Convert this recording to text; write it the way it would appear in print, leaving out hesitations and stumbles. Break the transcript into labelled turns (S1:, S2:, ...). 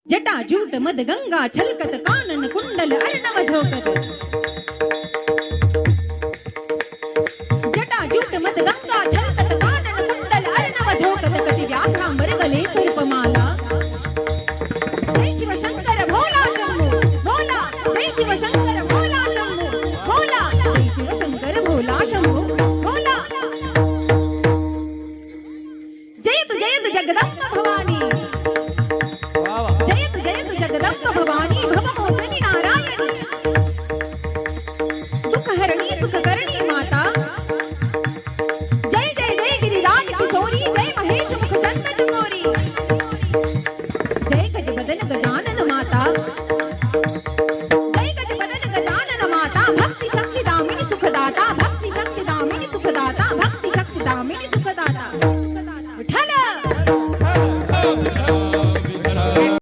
S1: जटा जूट मद गंगा छलकत कानन कुंडल अर्णव झोकत। जटा जूट मद गंगा छलकत कानन कुंडल अर्णव झोकत। कटी व्याघ्रांबर गले पुष्पमाला। जय शिव शंकर भोला शंभो भोला। जय शिव शंकर भोला शंभो भोला। जय शिव शंकर भोला शंभो भोला। जयतु जयतु जगदम्ब भवानी। जयतु जयतु जगदम्ब भवानी भवमोचनी नारायणी। दुःखहरणी सुखकरणी माता। जय जय जय गिरिराज किशोरी। जय महेश मुख चंद चकोरी। जय गज बदन गज